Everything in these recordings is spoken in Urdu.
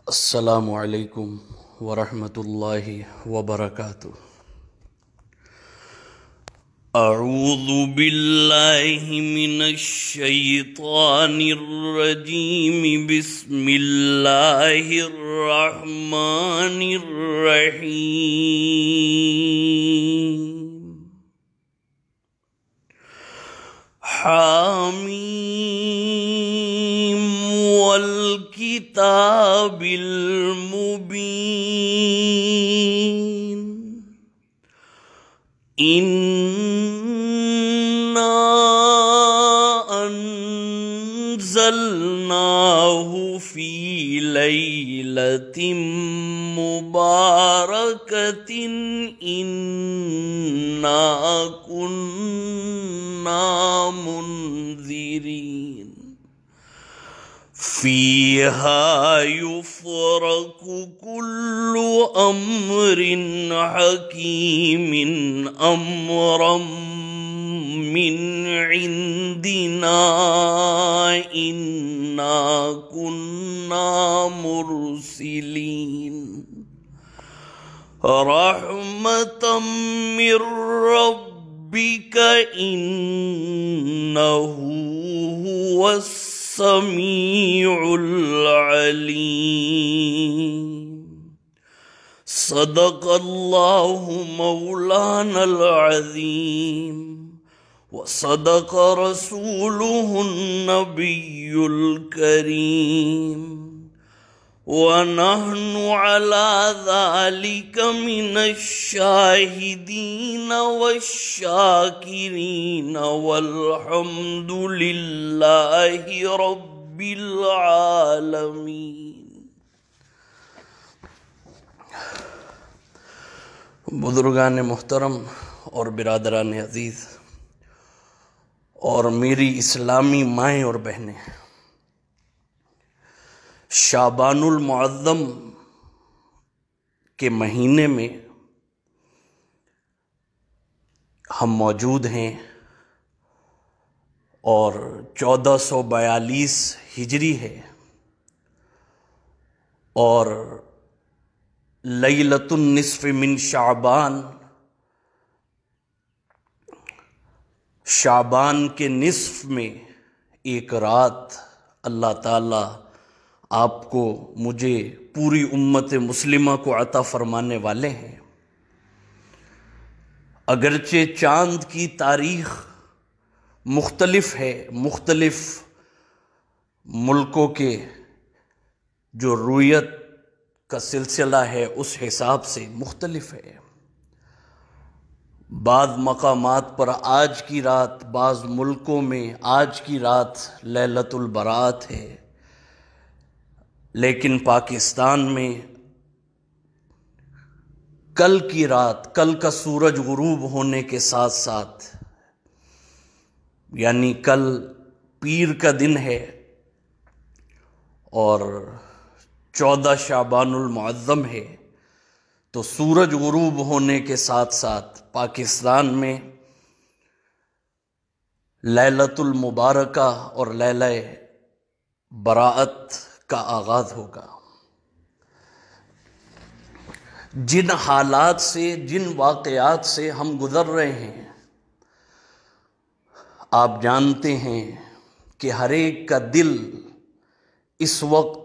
السلام علیکم ورحمۃ اللہ وبرکاتہ۔ اعوذ باللہ من الشیطان الرجیم، بسم اللہ الرحمن الرحیم۔ حامیم والکتاب المبین، انا انزلناہ فی لیلۃ مبارکۃ انا کنا منذرین، فیہا یفرق کل امر حکیم امرا من عندنا انا کنا مرسلین، رحمتا من ربک انہ هو السمیع العلیم۔ صدق اللہ مولانا العظیم وصدق رسولہ النبی الکریم، ونحن على ذلك من الشاہدین والشاکرین والحمد للہ رب العالمین۔ بزرگان محترم اور برادران عزیز اور میری اسلامی مائیں اور بہنیں، شعبان المعظم کے مہینے میں ہم موجود ہیں اور 1442 ہجری ہے اور لیلۃ النصف من شعبان کے نصف میں ایک رات اللہ تعالی آپ کو مجھے پوری امت مسلمہ کو عطا فرمانے والے ہیں۔ اگرچہ چاند کی تاریخ مختلف ہے، مختلف ملکوں کے جو رویت کا سلسلہ ہے اس حساب سے مختلف ہے، بعض مقامات پر آج کی رات، بعض ملکوں میں آج کی رات لیلۃ البرات ہے، لیکن پاکستان میں کل کی رات، کل کا سورج غروب ہونے کے ساتھ ساتھ، یعنی کل پیر کا دن ہے اور 14 شعبان المعظم ہے، تو سورج غروب ہونے کے ساتھ ساتھ پاکستان میں لیلۃ المبارکہ اور لیلہ براءت کا آغاز ہوگا۔ جن حالات سے، جن واقعات سے ہم گزر رہے ہیں، آپ جانتے ہیں کہ ہر ایک کا دل اس وقت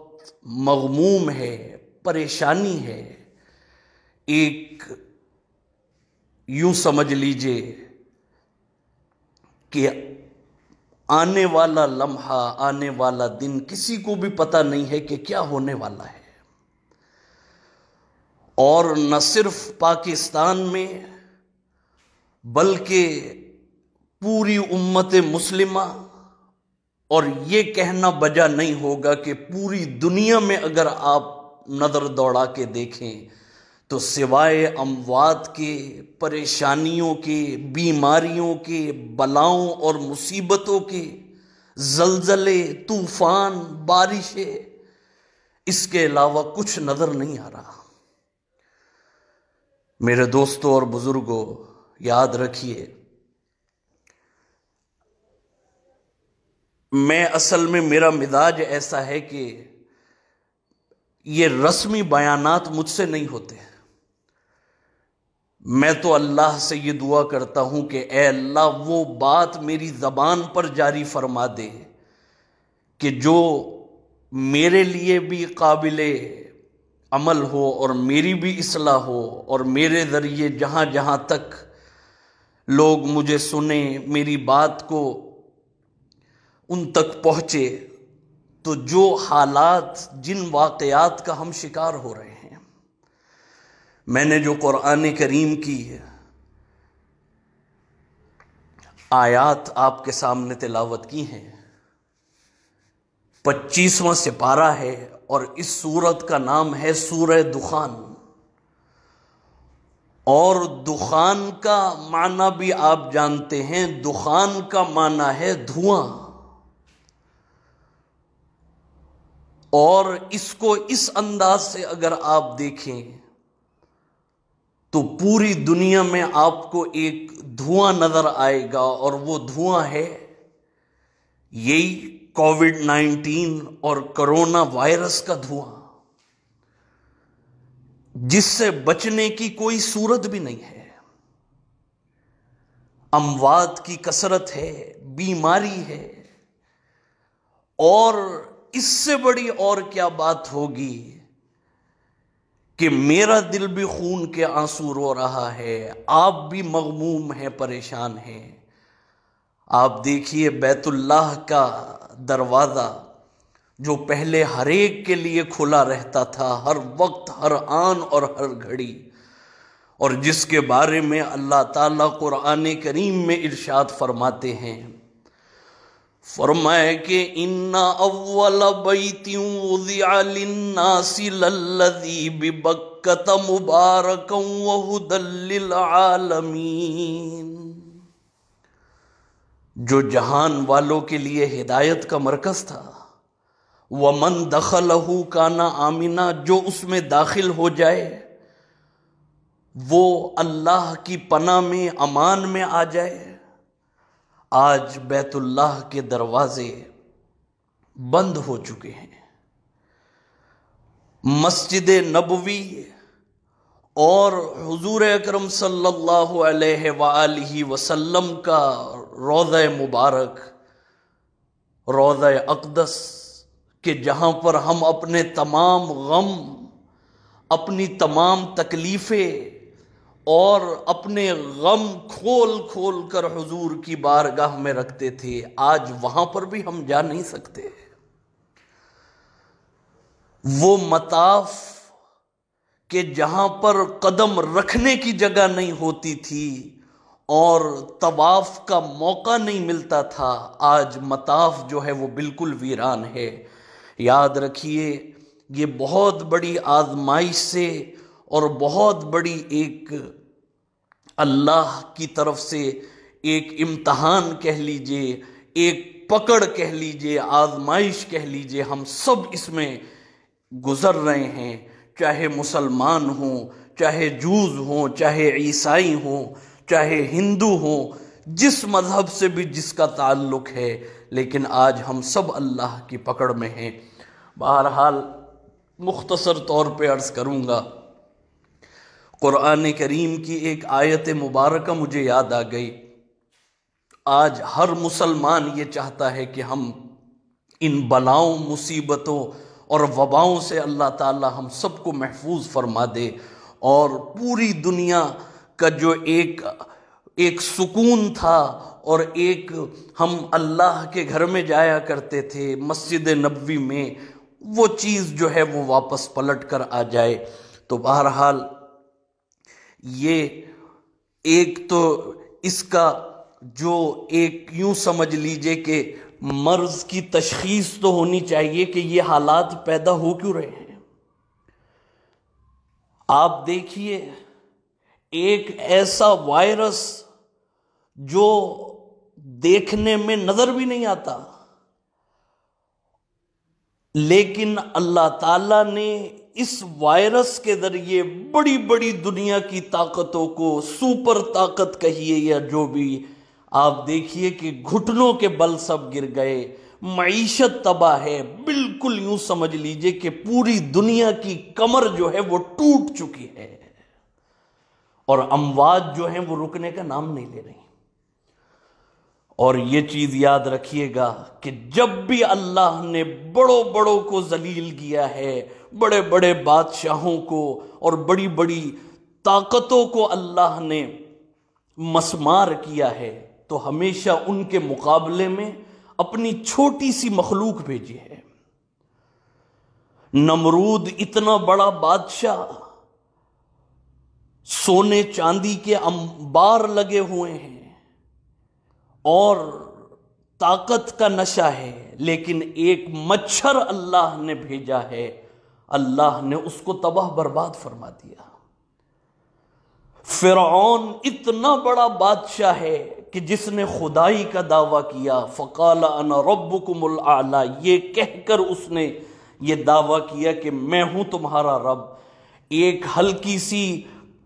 مغموم ہے، پریشانی ہے، ایک یوں سمجھ لیجئے کہ آنے والا لمحہ، آنے والا دن کسی کو بھی پتہ نہیں ہے کہ کیا ہونے والا ہے۔ اور نہ صرف پاکستان میں بلکہ پوری امت مسلمہ، اور یہ کہنا بجا نہیں ہوگا کہ پوری دنیا میں اگر آپ نظر دوڑا کے دیکھیں تو سوائے اموات کے، پریشانیوں کے، بیماریوں کے، بلاؤں اور مصیبتوں کے، زلزلے، طوفان، بارشیں، اس کے علاوہ کچھ نظر نہیں آ رہا۔ میرے دوستوں اور بزرگوں، یاد رکھیے، میں اصل میں میرا مزاج ایسا ہے کہ یہ رسمی بیانات مجھ سے نہیں ہوتے، میں تو اللہ سے یہ دعا کرتا ہوں کہ اے اللہ وہ بات میری زبان پر جاری فرما دے کہ جو میرے لیے بھی قابل عمل ہو اور میری بھی اصلاح ہو، اور میرے ذریعے جہاں جہاں تک لوگ مجھے سنیں، میری بات کو ان تک پہنچے۔ تو جو حالات، جن واقعات کا ہم شکار ہو رہے ہیں، میں نے جو قرآن کریم کی آیات آپ کے سامنے تلاوت کی ہیں، 25واں سپارہ ہے اور اس سورت کا نام ہے سورہ دخان، اور دخان کا معنی بھی آپ جانتے ہیں، دخان کا معنی ہے دھواں، اور اس کو اس انداز سے اگر آپ دیکھیں تو پوری دنیا میں آپ کو ایک دھواں نظر آئے گا، اور وہ دھواں ہے یہی کووڈ-19 اور کرونا وائرس کا دھواں، جس سے بچنے کی کوئی صورت بھی نہیں ہے۔ اموات کی کثرت ہے، بیماری ہے، اور اس سے بڑی اور کیا بات ہوگی کہ میرا دل بھی خون کے آنسو رو رہا ہے، آپ بھی مغموم ہیں، پریشان ہیں۔ آپ دیکھیے بیت اللہ کا دروازہ جو پہلے ہر ایک کے لیے کھلا رہتا تھا، ہر وقت، ہر آن اور ہر گھڑی، اور جس کے بارے میں اللہ تعالیٰ قرآن کریم میں ارشاد فرماتے ہیں، فرمائے کہ ان اول بیت وضع للناس للذی ببکۃ مبارکا وہدی للعالمین، جو جہان والوں کے لیے ہدایت کا مرکز تھا، ومن دخلہ کان آمنا، جو اس میں داخل ہو جائے وہ اللہ کی پناہ میں، امان میں آ جائے۔ آج بیت اللہ کے دروازے بند ہو چکے ہیں، مسجد نبوی اور حضور اکرم صلی اللہ علیہ وآلہ وسلم کا روضہ مبارک، روضہ اقدس، کہ جہاں پر ہم اپنے تمام غم، اپنی تمام تکلیفیں اور اپنے غم کھول کھول کر حضور کی بارگاہ میں رکھتے تھے، آج وہاں پر بھی ہم جا نہیں سکتے۔ وہ مطاف کہ جہاں پر قدم رکھنے کی جگہ نہیں ہوتی تھی اور طواف کا موقع نہیں ملتا تھا، آج مطاف جو ہے وہ بالکل ویران ہے۔ یاد رکھیے یہ بہت بڑی آزمائش سے اور بہت بڑی ایک اللہ کی طرف سے ایک امتحان کہہ لیجئے، ایک پکڑ کہہ لیجئے، آزمائش کہہ لیجئے، ہم سب اس میں گزر رہے ہیں، چاہے مسلمان ہوں، چاہے جوز ہوں، چاہے عیسائی ہوں، چاہے ہندو ہوں، جس مذہب سے بھی جس کا تعلق ہے، لیکن آج ہم سب اللہ کی پکڑ میں ہیں۔ بہرحال مختصر طور پہ عرض کروں گا، قرآن کریم کی ایک آیت مبارکہ مجھے یاد آ گئی۔ آج ہر مسلمان یہ چاہتا ہے کہ ہم ان بلاؤں، مصیبتوں اور وباؤں سے اللہ تعالی ہم سب کو محفوظ فرما دے، اور پوری دنیا کا جو ایک سکون تھا، اور ایک ہم اللہ کے گھر میں جایا کرتے تھے، مسجد نبوی میں، وہ چیز جو ہے وہ واپس پلٹ کر آ جائے۔ تو بہرحال یہ ایک تو اس کا جو ایک یوں سمجھ لیجئے کہ مرض کی تشخیص تو ہونی چاہیے کہ یہ حالات پیدا ہو کیوں رہے ہیں۔ آپ دیکھیے ایک ایسا وائرس جو دیکھنے میں نظر بھی نہیں آتا، لیکن اللہ تعالیٰ نے اس وائرس کے ذریعے بڑی بڑی دنیا کی طاقتوں کو، سپر طاقت کہیے یا جو بھی، آپ دیکھیے کہ گھٹنوں کے بل سب گر گئے، معیشت تباہ ہے، بالکل یوں سمجھ لیجئے کہ پوری دنیا کی کمر جو ہے وہ ٹوٹ چکی ہے، اور اموات جو ہیں وہ رکنے کا نام نہیں لے رہی۔ اور یہ چیز یاد رکھیے گا کہ جب بھی اللہ نے بڑوں بڑوں کو ذلیل کیا ہے، بڑے بڑے بادشاہوں کو اور بڑی بڑی طاقتوں کو اللہ نے مسمار کیا ہے، تو ہمیشہ ان کے مقابلے میں اپنی چھوٹی سی مخلوق بھیجی ہے۔ نمرود اتنا بڑا بادشاہ، سونے چاندی کے انبار لگے ہوئے ہیں اور طاقت کا نشہ ہے، لیکن ایک مچھر اللہ نے بھیجا ہے، اللہ نے اس کو تباہ برباد فرما دیا۔ فرعون اتنا بڑا بادشاہ ہے کہ جس نے خدائی کا دعویٰ کیا، فقال انا ربکم الاعلی، یہ کہہ کر اس نے یہ دعویٰ کیا کہ میں ہوں تمہارا رب، ایک ہلکی سی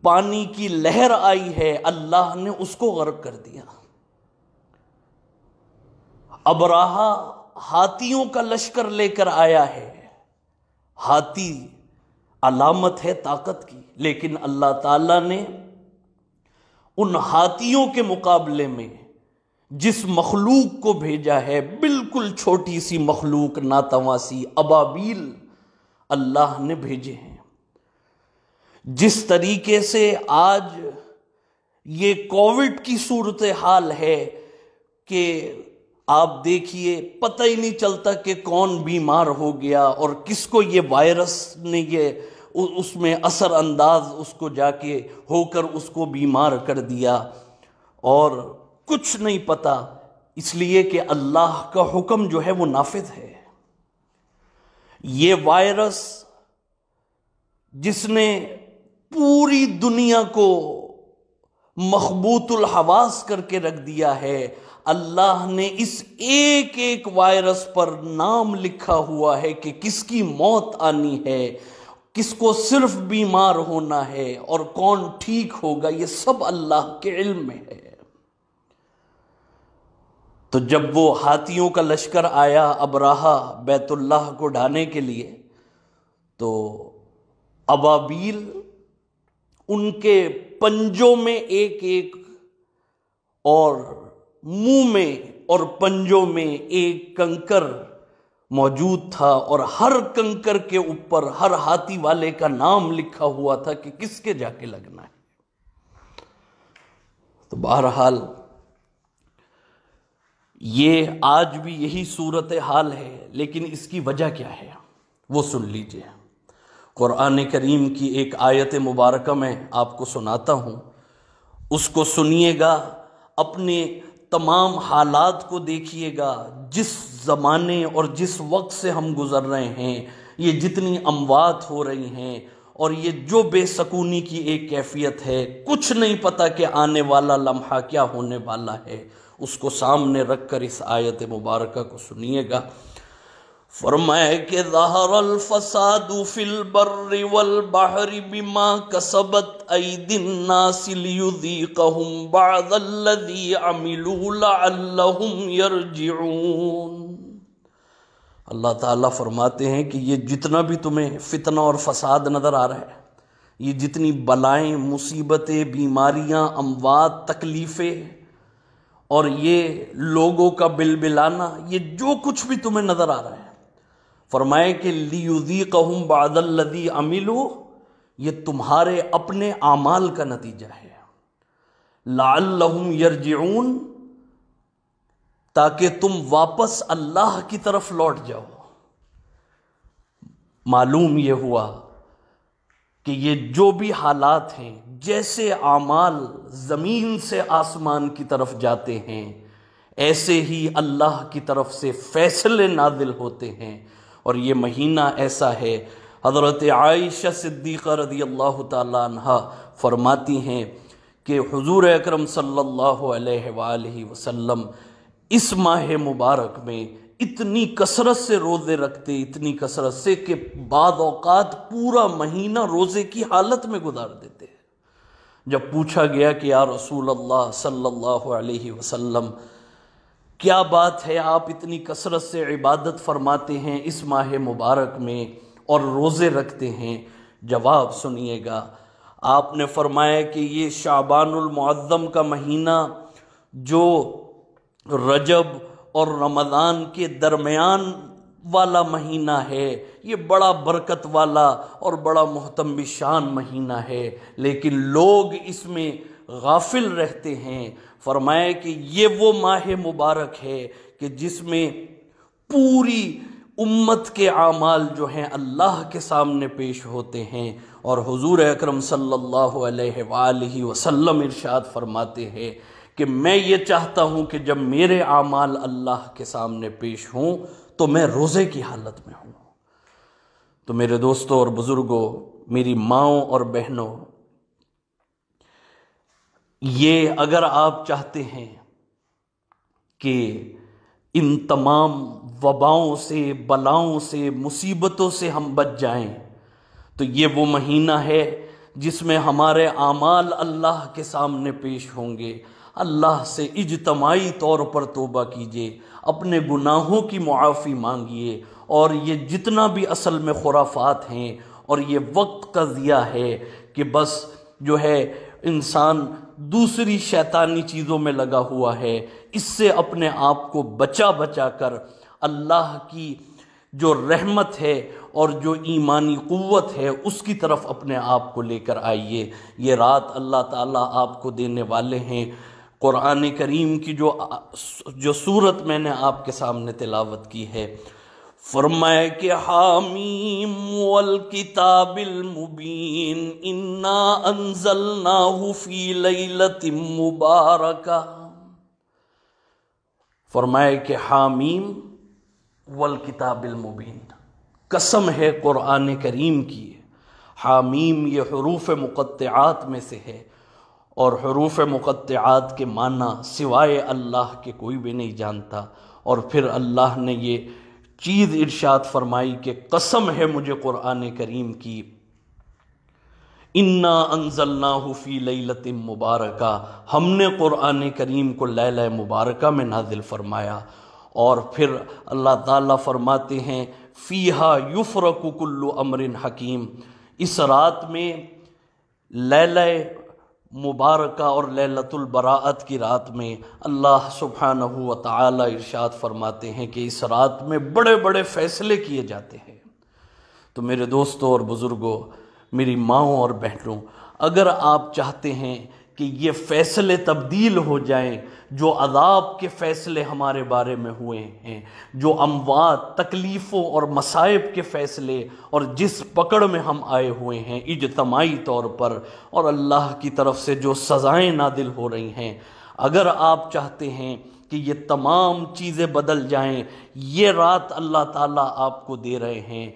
پانی کی لہر آئی ہے، اللہ نے اس کو غرق کر دیا۔ ابراہا ہاتھیوں کا لشکر لے کر آیا ہے، ہاتھی علامت ہے طاقت کی، لیکن اللہ تعالیٰ نے ان ہاتھیوں کے مقابلے میں جس مخلوق کو بھیجا ہے، بالکل چھوٹی سی مخلوق، ناتواں سی ابابیل اللہ نے بھیجے ہیں۔ جس طریقے سے آج یہ کووڈ کی صورتحال ہے کہ آپ دیکھیے پتہ ہی نہیں چلتا کہ کون بیمار ہو گیا اور کس کو یہ وائرس نے یہ اس میں اثر انداز اس کو جا کے ہو کر اس کو بیمار کر دیا، اور کچھ نہیں پتا، اس لیے کہ اللہ کا حکم جو ہے وہ نافذ ہے۔ یہ وائرس جس نے پوری دنیا کو مخبوط الحواس کر کے رکھ دیا ہے، اللہ نے اس ایک ایک وائرس پر نام لکھا ہوا ہے کہ کس کی موت آنی ہے، کس کو صرف بیمار ہونا ہے اور کون ٹھیک ہوگا، یہ سب اللہ کے علم میں ہے۔ تو جب وہ ہاتھیوں کا لشکر آیا ابراہا بیت اللہ کو ڈھانے کے لیے، تو ابابیل ان کے پنجوں میں ایک ایک اور منہ میں اور پنجوں میں ایک کنکر موجود تھا، اور ہر کنکر کے اوپر ہر ہاتھی والے کا نام لکھا ہوا تھا کہ کس کے جا کے لگنا ہے۔ تو بہرحال یہ آج بھی یہی صورتحال ہے، لیکن اس کی وجہ کیا ہے وہ سن لیجئے۔ قرآن کریم کی ایک آیت مبارکہ میں آپ کو سناتا ہوں، اس کو سنیے گا، اپنے تمام حالات کو دیکھیے گا، جس زمانے اور جس وقت سے ہم گزر رہے ہیں، یہ جتنی اموات ہو رہی ہیں اور یہ جو بے سکونی کی ایک کیفیت ہے، کچھ نہیں پتا کہ آنے والا لمحہ کیا ہونے والا ہے، اس کو سامنے رکھ کر اس آیت مبارکہ کو سنیے گا۔ فرمایا کہ ظہر الفساد فی البر والبحر بما کسبت ایدی الناس لیذیقہم بعض الذی عملوا لعلہم یرجعون۔ اللہ تعالیٰ فرماتے ہیں کہ یہ جتنا بھی تمہیں فتنہ اور فساد نظر آ رہا ہے، یہ جتنی بلائیں، مصیبتیں، بیماریاں، اموات، تکلیفیں اور یہ لوگوں کا بلبلانا، یہ جو کچھ بھی تمہیں نظر آ رہا ہے، فرمائے کہ لیذیقہم بعض الذی عملوا، یہ تمہارے اپنے اعمال کا نتیجہ ہے، لعلہم یرجعون، تاکہ تم واپس اللہ کی طرف لوٹ جاؤ۔ معلوم یہ ہوا کہ یہ جو بھی حالات ہیں، جیسے اعمال زمین سے آسمان کی طرف جاتے ہیں، ایسے ہی اللہ کی طرف سے فیصلے نازل ہوتے ہیں، اور یہ مہینہ ایسا ہے۔ حضرت عائشہ صدیقہ رضی اللہ تعالیٰ عنہ فرماتی ہیں کہ حضور اکرم صلی اللہ علیہ وآلہ وسلم اس ماہ مبارک میں اتنی کثرت سے روزے رکھتے، اتنی کثرت سے کہ بعض اوقات پورا مہینہ روزے کی حالت میں گزار دیتے۔ جب پوچھا گیا کہ یا رسول اللہ صلی اللہ علیہ وسلم کیا بات ہے، آپ اتنی کثرت سے عبادت فرماتے ہیں اس ماہ مبارک میں اور روزے رکھتے ہیں؟ جواب سنیے گا۔ آپ نے فرمایا کہ یہ شعبان المعظم کا مہینہ جو رجب اور رمضان کے درمیان والا مہینہ ہے، یہ بڑا برکت والا اور بڑا محترم شان مہینہ ہے، لیکن لوگ اس میں غافل رہتے ہیں۔ فرمایا کہ یہ وہ ماہ مبارک ہے کہ جس میں پوری امت کے اعمال جو ہیں اللہ کے سامنے پیش ہوتے ہیں، اور حضور اکرم صلی اللہ علیہ وآلہ وسلم ارشاد فرماتے ہیں کہ میں یہ چاہتا ہوں کہ جب میرے اعمال اللہ کے سامنے پیش ہوں تو میں روزے کی حالت میں ہوں۔ تو میرے دوستوں اور بزرگوں، میری ماؤں اور بہنوں، یہ اگر آپ چاہتے ہیں کہ ان تمام وباؤں سے، بلاؤں سے، مصیبتوں سے ہم بچ جائیں، تو یہ وہ مہینہ ہے جس میں ہمارے اعمال اللہ کے سامنے پیش ہوں گے۔ اللہ سے اجتماعی طور پر توبہ کیجئے، اپنے گناہوں کی معافی مانگیے، اور یہ جتنا بھی اصل میں خرافات ہیں اور یہ وقت کا ضیاع ہے کہ بس جو ہے انسان دوسری شیطانی چیزوں میں لگا ہوا ہے، اس سے اپنے آپ کو بچا کر اللہ کی جو رحمت ہے اور جو ایمانی قوت ہے اس کی طرف اپنے آپ کو لے کر آئیے۔ یہ رات اللہ تعالیٰ آپ کو دینے والے ہیں۔ قرآن کریم کی جو سورت میں نے آپ کے سامنے تلاوت کی ہے، فرمایا کہ حامیم والکتاب المبین انا انزلناہ فی لیلۃ مبارکہ۔ فرمایا کہ حامیم والکتاب المبین، قسم ہے قرآن کریم کی۔ حامیم یہ حروف مقطعات میں سے ہے، اور حروف مقطعات کے معنی سوائے اللہ کے کوئی بھی نہیں جانتا۔ اور پھر اللہ نے یہ چیز ارشاد فرمائی کہ قسم ہے مجھے قرآن کریم کی، انا انزلناہ فی لیلۃ مبارکہ، ہم نے قرآن کریم کو لیلہ مبارکہ میں نازل فرمایا۔ اور پھر اللہ تعالیٰ فرماتے ہیں فیہا یفرق کل امر حکیم، اس رات میں لیلہ مبارکہ اور لیلۃ البراءت کی رات میں اللہ سبحانہ و تعالی ارشاد فرماتے ہیں کہ اس رات میں بڑے بڑے فیصلے کیے جاتے ہیں۔ تو میرے دوستوں اور بزرگوں، میری ماؤں اور بہنوں، اگر آپ چاہتے ہیں کہ یہ فیصلے تبدیل ہو جائیں، جو عذاب کے فیصلے ہمارے بارے میں ہوئے ہیں، جو اموات، تکلیفوں اور مصائب کے فیصلے اور جس پکڑ میں ہم آئے ہوئے ہیں اجتماعی طور پر، اور اللہ کی طرف سے جو سزائیں نازل ہو رہی ہیں، اگر آپ چاہتے ہیں کہ یہ تمام چیزیں بدل جائیں، یہ رات اللہ تعالیٰ آپ کو دے رہے ہیں،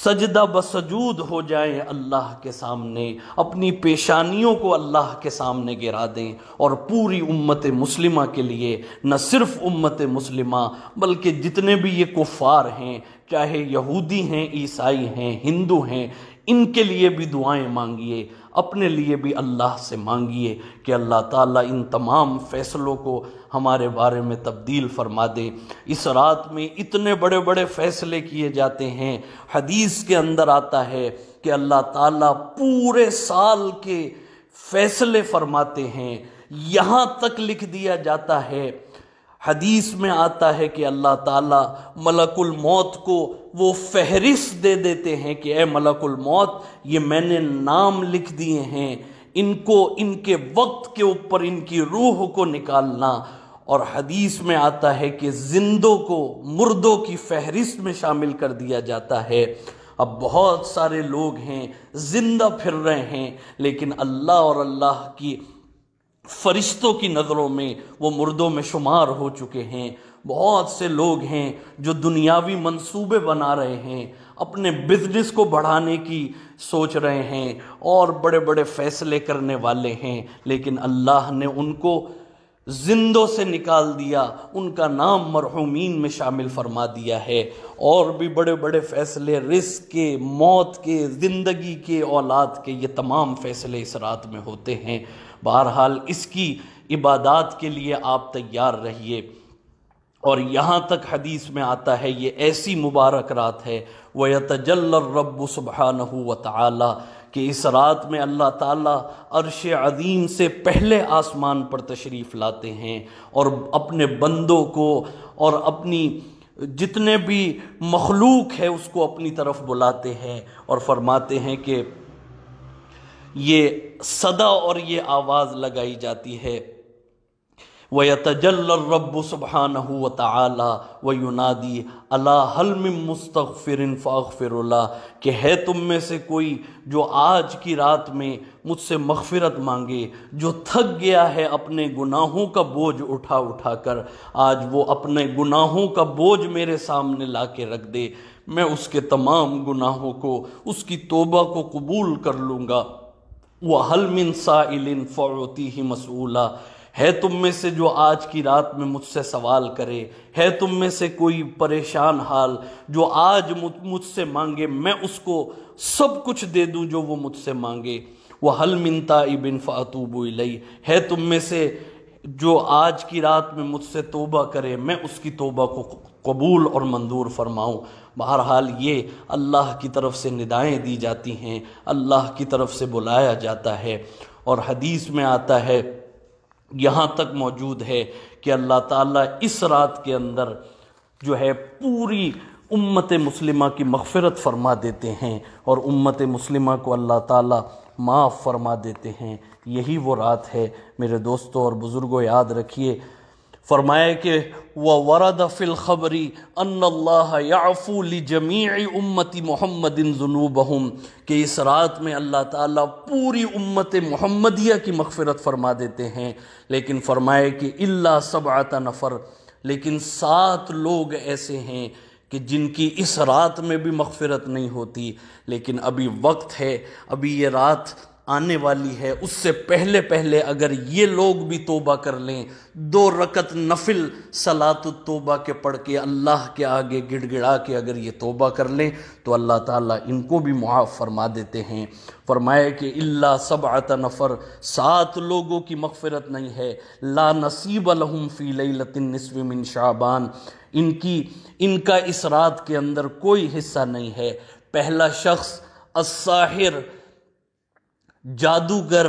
سجدہ بسجود ہو جائیں اللہ کے سامنے، اپنی پیشانیوں کو اللہ کے سامنے گرا دیں، اور پوری امت مسلمہ کے لیے، نہ صرف امت مسلمہ بلکہ جتنے بھی یہ کفار ہیں، چاہے یہودی ہیں، عیسائی ہیں، ہندو ہیں، ان کے لیے بھی دعائیں مانگیے، اپنے لیے بھی اللہ سے مانگیے کہ اللہ تعالیٰ ان تمام فیصلوں کو ہمارے بارے میں تبدیل فرما دے۔ اس رات میں اتنے بڑے بڑے فیصلے کیے جاتے ہیں، حدیث کے اندر آتا ہے کہ اللہ تعالیٰ پورے سال کے فیصلے فرماتے ہیں، یہاں تک لکھ دیا جاتا ہے، حدیث میں آتا ہے کہ اللہ تعالیٰ ملک الموت کو وہ فہرست دے دیتے ہیں کہ اے ملک الموت، یہ میں نے نام لکھ دیے ہیں، ان کو ان کے وقت کے اوپر ان کی روح کو نکالنا۔ اور حدیث میں آتا ہے کہ زندوں کو مردوں کی فہرست میں شامل کر دیا جاتا ہے۔ اب بہت سارے لوگ ہیں زندہ پھر رہے ہیں، لیکن اللہ اور اللہ کی فرشتوں کی نظروں میں وہ مردوں میں شمار ہو چکے ہیں۔ بہت سے لوگ ہیں جو دنیاوی منصوبے بنا رہے ہیں، اپنے بزنس کو بڑھانے کی سوچ رہے ہیں اور بڑے بڑے فیصلے کرنے والے ہیں، لیکن اللہ نے ان کو زندوں سے نکال دیا، ان کا نام مرحومین میں شامل فرما دیا ہے۔ اور بھی بڑے بڑے فیصلے، رزق کے، موت کے، زندگی کے، اولاد کے، یہ تمام فیصلے اس رات میں ہوتے ہیں۔ بہرحال اس کی عبادات کے لیے آپ تیار رہیے۔ اور یہاں تک حدیث میں آتا ہے یہ ایسی مبارک رات ہے وَيَتَجَلَّ الرَّبُّ سُبْحَانَهُ وَتَعَالَى کہ اس رات میں اللہ تعالیٰ عرش عظیم سے پہلے آسمان پر تشریف لاتے ہیں اور اپنے بندوں کو اور اپنی جتنے بھی مخلوق ہے اس کو اپنی طرف بلاتے ہیں اور فرماتے ہیں کہ یہ صدا اور یہ آواز لگائی جاتی ہے وَيَتَجَلَّ الرَّبُّ سُبْحَانَهُ وَتَعَالَى وَيُنَادِي أَلَا هَلْ مِن مُسْتَغْفِرٍ فَأَغْفِرُ لَهُ کہ ہے تم میں سے کوئی جو آج کی رات میں مجھ سے مغفرت مانگے، جو تھک گیا ہے اپنے گناہوں کا بوجھ اٹھا اٹھا کر، آج وہ اپنے گناہوں کا بوجھ میرے سامنے لا کے رکھ دے، میں اس کے تمام گناہوں کو، اس کی توبہ کو قبول کر لوں گا۔ وَهَلْ مِن سَائِلٍ فَأُعْطِيهِ مَسْئُولًا ہے تم میں سے جو آج کی رات میں مجھ سے سوال کرے، ہے تم میں سے کوئی پریشان حال جو آج مجھ سے مانگے، میں اس کو سب کچھ دے دوں جو وہ مجھ سے مانگے۔ وَهَلْ مِن تَائِبٍ فَأَتُوبُ إِلَيْهِ ہے تم میں سے جو آج کی رات میں مجھ سے توبہ کرے، میں اس کی توبہ کو قبول اور منظور فرماؤں۔ بہرحال یہ اللہ کی طرف سے ندائیں دی جاتی ہیں، اللہ کی طرف سے بلایا جاتا ہے، اور حدیث میں آتا ہے یہاں تک موجود ہے کہ اللہ تعالیٰ اس رات کے اندر جو ہے پوری امت مسلمہ کی مغفرت فرما دیتے ہیں اور امت مسلمہ کو اللہ تعالیٰ معاف فرما دیتے ہیں۔ یہی وہ رات ہے میرے دوستوں اور بزرگوں، یاد رکھیے۔ فرمایا کہ وَوَرَدَ فِي الْخَبْرِ أَنَّ اللَّهَ يَعْفُو لِجَمِيعِ أُمَّةِ مُحَمَّدٍ ذُنُوبَهُمْ کہ اس رات میں اللہ تعالیٰ پوری امت محمدیہ کی مغفرت فرما دیتے ہیں، لیکن فرمایا کہ إِلَّا سَبْعَةَ نَفَرٍ لیکن 7 لوگ ایسے ہیں کہ جن کی اس رات میں بھی مغفرت نہیں ہوتی، لیکن ابھی وقت ہے، ابھی یہ رات آنے والی ہے، اس سے پہلے پہلے اگر یہ لوگ بھی توبہ کر لیں، 2 رکعت نفل صلاۃ التوبہ کے پڑھ کے اللہ کے آگے گڑ گڑا کے اگر یہ توبہ کر لیں تو اللہ تعالیٰ ان کو بھی معاف فرما دیتے ہیں۔ فرمایا کہ الا 7 نفر 7 لوگوں کی مغفرت نہیں ہے، لا نصیب لہم فی لیلۃ النصف من شعبان ان کا اس رات کے اندر کوئی حصہ نہیں ہے۔ پہلا شخص الساحر، جادوگر،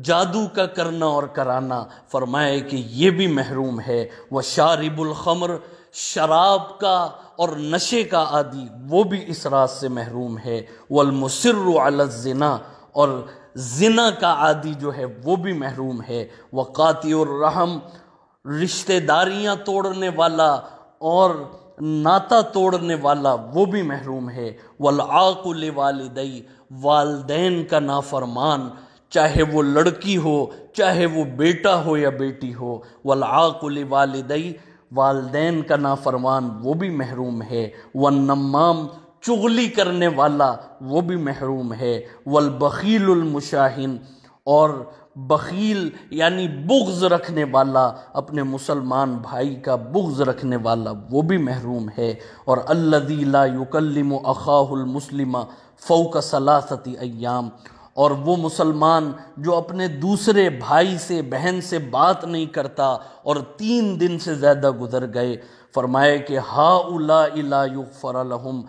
جادو کا کرنا اور کرانا، فرمائے کہ یہ بھی محروم ہے۔ وشارب الخمر شراب کا اور نشے کا عادی، وہ بھی اس رات سے محروم ہے۔ والمصر علی الزنا اور زنا کا عادی جو ہے وہ بھی محروم ہے۔ وقاطع الرحم رشتہ داریاں توڑنے والا اور ناتا توڑنے والا وہ بھی محروم ہے۔ والعاق لوالدی والدین کا نافرمان، چاہے وہ لڑکی ہو چاہے وہ بیٹا ہو یا بیٹی ہو، والعاق لوالدی والدین کا نافرمان وہ بھی محروم ہے۔ والنمام چغلی کرنے والا وہ بھی محروم ہے۔ والبخیل المشاہن اور بخیل یعنی بغض رکھنے والا، اپنے مسلمان بھائی کا بغض رکھنے والا وہ بھی محروم ہے۔ اور الذی لا یکلم اخاہ المسلم فوق 3 ایام اور وہ مسلمان جو اپنے دوسرے بھائی سے بہن سے بات نہیں کرتا اور 3 دن سے زیادہ گزر گئے، فرمائے کہ ہؤلاء لا یغفر لہم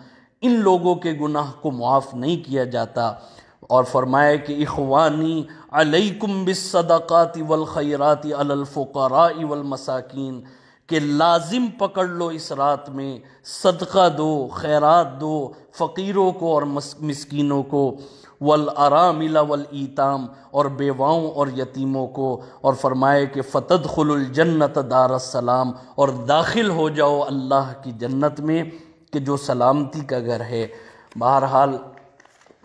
ان لوگوں کے گناہ کو معاف نہیں کیا جاتا۔ اور فرمایا کہ اخوانی علیکم بالصدقات والخیرات علی الفقراء والمساکین کہ لازم پکڑ لو اس رات میں، صدقہ دو، خیرات دو فقیروں کو اور مسکینوں کو، والارامل والایتام اور بیواؤں اور یتیموں کو، اور فرمائے کہ فتدخل الجنت دار السلام اور داخل ہو جاؤ اللہ کی جنت میں کہ جو سلامتی کا گھر ہے۔ بہرحال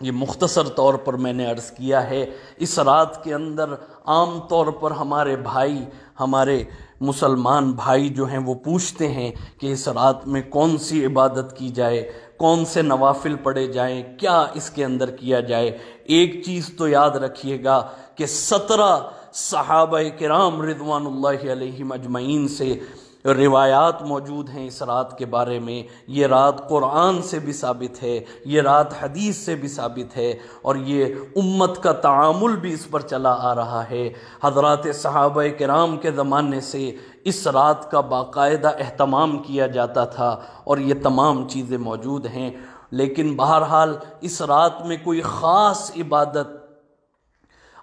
یہ مختصر طور پر میں نے عرض کیا ہے۔ اس رات کے اندر عام طور پر ہمارے بھائی، ہمارے مسلمان بھائی جو ہیں وہ پوچھتے ہیں کہ اس رات میں کون سی عبادت کی جائے، کون سے نوافل پڑھے جائیں، کیا اس کے اندر کیا جائے۔ ایک چیز تو یاد رکھیے گا کہ 17 صحابہ کرام رضوان اللہ علیہم اجمعین سے روایات موجود ہیں اس رات کے بارے میں، یہ رات قرآن سے بھی ثابت ہے، یہ رات حدیث سے بھی ثابت ہے، اور یہ امت کا تعامل بھی اس پر چلا آ رہا ہے۔ حضرات صحابہ کرام کے زمانے سے اس رات کا باقاعدہ اہتمام کیا جاتا تھا، اور یہ تمام چیزیں موجود ہیں۔ لیکن بہرحال اس رات میں کوئی خاص عبادت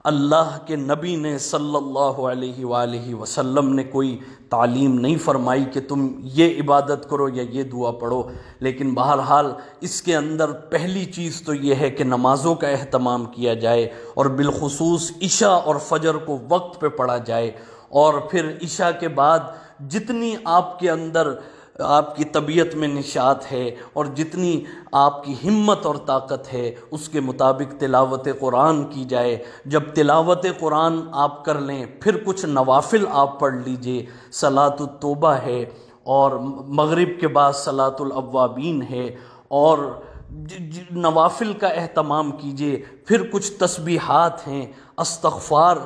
اللہ کے نبی نے صلی اللہ علیہ وآلہ وسلم نے کوئی تعلیم نہیں فرمائی کہ تم یہ عبادت کرو یا یہ دعا پڑھو، لیکن بہرحال اس کے اندر پہلی چیز تو یہ ہے کہ نمازوں کا اہتمام کیا جائے، اور بالخصوص عشاء اور فجر کو وقت پہ پڑھا جائے، اور پھر عشاء کے بعد جتنی آپ کے اندر آپ کی طبیعت میں نشاط ہے اور جتنی آپ کی ہمت اور طاقت ہے اس کے مطابق تلاوت قرآن کی جائے۔ جب تلاوت قرآن آپ کر لیں پھر کچھ نوافل آپ پڑھ لیجئے، صلاۃ التوبہ ہے، اور مغرب کے بعد صلاۃ الاوابین ہے، اور نوافل کا اہتمام کیجئے۔ پھر کچھ تسبیحات ہیں، استغفار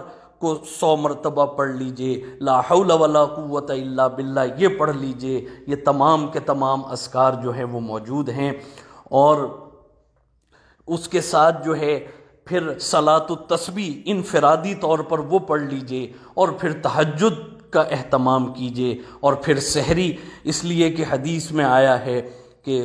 کو 100 مرتبہ پڑھ لیجئے، لا حول ولا قوت الا باللہ یہ پڑھ لیجئے۔ یہ تمام کے تمام اذکار جو ہیں وہ موجود ہیں، اور اس کے ساتھ جو ہے پھر صلاۃ التسبیح انفرادی طور پر وہ پڑھ لیجئے، اور پھر تہجد کا اہتمام کیجئے، اور پھر سحری، اس لیے کہ حدیث میں آیا ہے کہ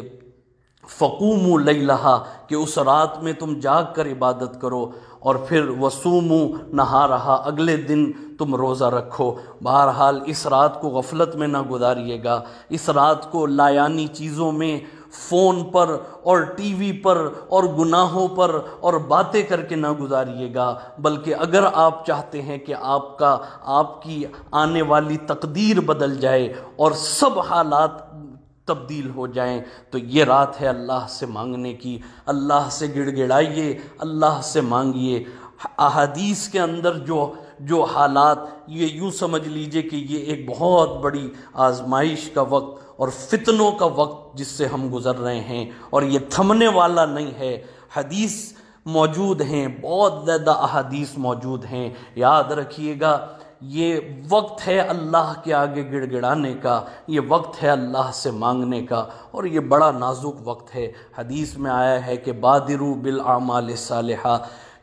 فقوموا لیلہا، کہ اس رات میں تم جاگ کر عبادت کرو، اور پھر وصوموا نہارہا، اگلے دن تم روزہ رکھو۔ بہرحال اس رات کو غفلت میں نہ گزاریے گا، اس رات کو لایانی چیزوں میں، فون پر اور ٹی وی پر اور گناہوں پر اور باتیں کر کے نہ گزاریے گا، بلکہ اگر آپ چاہتے ہیں کہ آپ کی آنے والی تقدیر بدل جائے اور سب حالات تبدیل ہو جائیں، تو یہ رات ہے اللہ سے مانگنے کی۔ اللہ سے گڑ گڑائیے، اللہ سے مانگیے۔ احادیث کے اندر جو حالات، یہ یوں سمجھ لیجئے کہ یہ ایک بہت بڑی آزمائش کا وقت اور فتنوں کا وقت جس سے ہم گزر رہے ہیں، اور یہ تھمنے والا نہیں ہے۔ حدیث موجود ہیں، بہت زیادہ احادیث موجود ہیں۔ یاد رکھیے گا، یہ وقت ہے اللہ کے آگے گڑ گڑانے کا، یہ وقت ہے اللہ سے مانگنے کا، اور یہ بڑا نازک وقت ہے۔ حدیث میں آیا ہے کہ بادروا بالاعمال الصالحہ،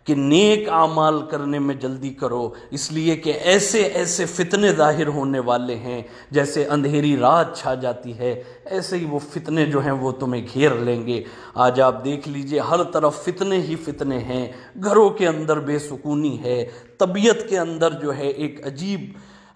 کہ نیک اعمال کرنے میں جلدی کرو، اس لیے کہ ایسے ایسے فتنے ظاہر ہونے والے ہیں، جیسے اندھیری رات چھا جاتی ہے ایسے ہی وہ فتنے جو ہیں وہ تمہیں گھیر لیں گے۔ آج آپ دیکھ لیجئے، ہر طرف فتنے ہی فتنے ہیں، گھروں کے اندر بے سکونی ہے، طبیعت کے اندر جو ہے ایک عجیب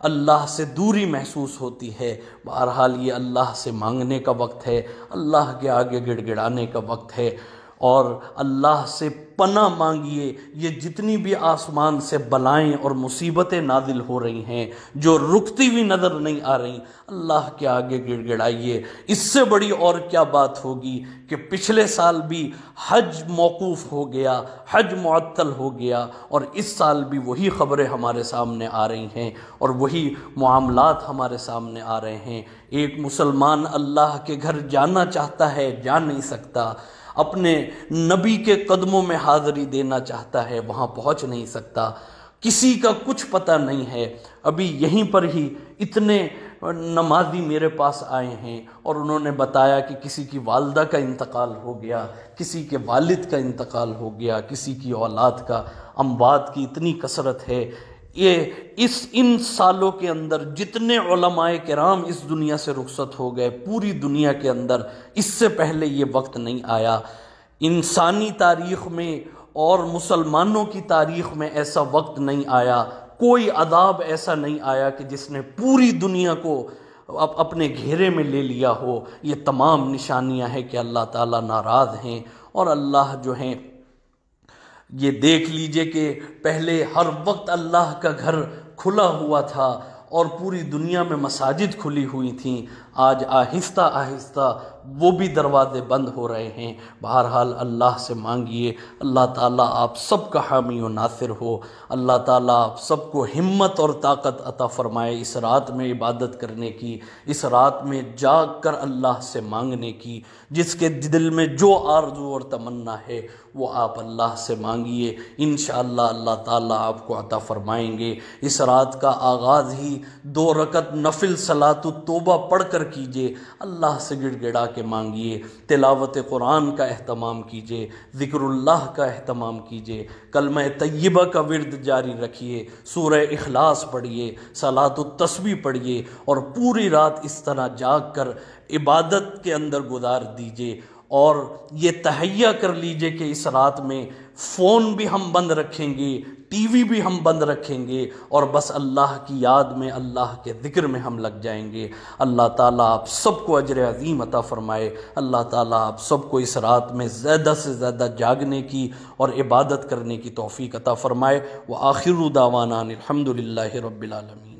اللہ سے دوری محسوس ہوتی ہے۔ بہرحال یہ اللہ سے مانگنے کا وقت ہے، اللہ کے آگے گڑ گڑانے کا وقت ہے، اور اللہ سے پناہ مانگیے۔ یہ جتنی بھی آسمان سے بلائیں اور مصیبتیں نازل ہو رہی ہیں، جو رکتی ہوئی نظر نہیں آ رہی، اللہ کے آگے گڑ گڑائیے۔ اس سے بڑی اور کیا بات ہوگی کہ پچھلے سال بھی حج موقوف ہو گیا، حج معطل ہو گیا، اور اس سال بھی وہی خبریں ہمارے سامنے آ رہی ہیں اور وہی معاملات ہمارے سامنے آ رہے ہیں۔ ایک مسلمان اللہ کے گھر جانا چاہتا ہے، جا نہیں سکتا، اپنے نبی کے قدموں میں حاضری دینا چاہتا ہے، وہاں پہنچ نہیں سکتا، کسی کا کچھ پتہ نہیں ہے۔ ابھی یہیں پر ہی اتنے نمازی میرے پاس آئے ہیں اور انہوں نے بتایا کہ کسی کی والدہ کا انتقال ہو گیا، کسی کے والد کا انتقال ہو گیا، کسی کی اولاد کا۔ اموات کی اتنی کثرت ہے۔ ان سالوں کے اندر جتنے علماء کرام اس دنیا سے رخصت ہو گئے، پوری دنیا کے اندر اس سے پہلے یہ وقت نہیں آیا۔ انسانی تاریخ میں اور مسلمانوں کی تاریخ میں ایسا وقت نہیں آیا، کوئی عذاب ایسا نہیں آیا کہ جس نے پوری دنیا کو اپنے گھیرے میں لے لیا ہو۔ یہ تمام نشانیاں ہیں کہ اللہ تعالیٰ ناراض ہیں، اور اللہ جو ہیں، یہ دیکھ لیجئے کہ پہلے ہر وقت اللہ کا گھر کھلا ہوا تھا اور پوری دنیا میں مساجد کھلی ہوئی تھیں۔ آج آہستہ آہستہ وہ بھی دروازے بند ہو رہے ہیں۔ بہرحال اللہ سے مانگیے، اللہ تعالیٰ آپ سب کا حامی و ناصر ہو، اللہ تعالیٰ آپ سب کو ہمت اور طاقت عطا فرمائے اس رات میں عبادت کرنے کی، اس رات میں جاگ کر اللہ سے مانگنے کی۔ جس کے دل میں جو آرزو اور تمنا ہے وہ آپ اللہ سے مانگیے، انشاءاللہ اللہ تعالیٰ آپ کو عطا فرمائیں گے۔ اس رات کا آغاز ہی 2 رکعت نفل صلاۃ التوبہ پڑھ کر کیجئے، اللہ سے گڑ گڑا کے مانگیے، تلاوت قرآن کا اہتمام کیجئے، ذکر اللہ کا اہتمام کیجئے، کلمہ طیبہ کا ورد جاری رکھیے، سورہ اخلاص پڑھیے، صلاۃ التسبیح پڑھیے، اور پوری رات اس طرح جاگ کر عبادت کے اندر گزار دیجئے۔ اور یہ تہیہ کر لیجئے کہ اس رات میں فون بھی ہم بند رکھیں گے، ٹی وی بھی ہم بند رکھیں گے، اور بس اللہ کی یاد میں، اللہ کے ذکر میں ہم لگ جائیں گے۔ اللہ تعالیٰ آپ سب کو اجر عظیم عطا فرمائے، اللہ تعالیٰ آپ سب کو اس رات میں زیادہ سے زیادہ جاگنے کی اور عبادت کرنے کی توفیق عطا فرمائے۔ وآخر دعوانا الحمد للہ رب العالمین۔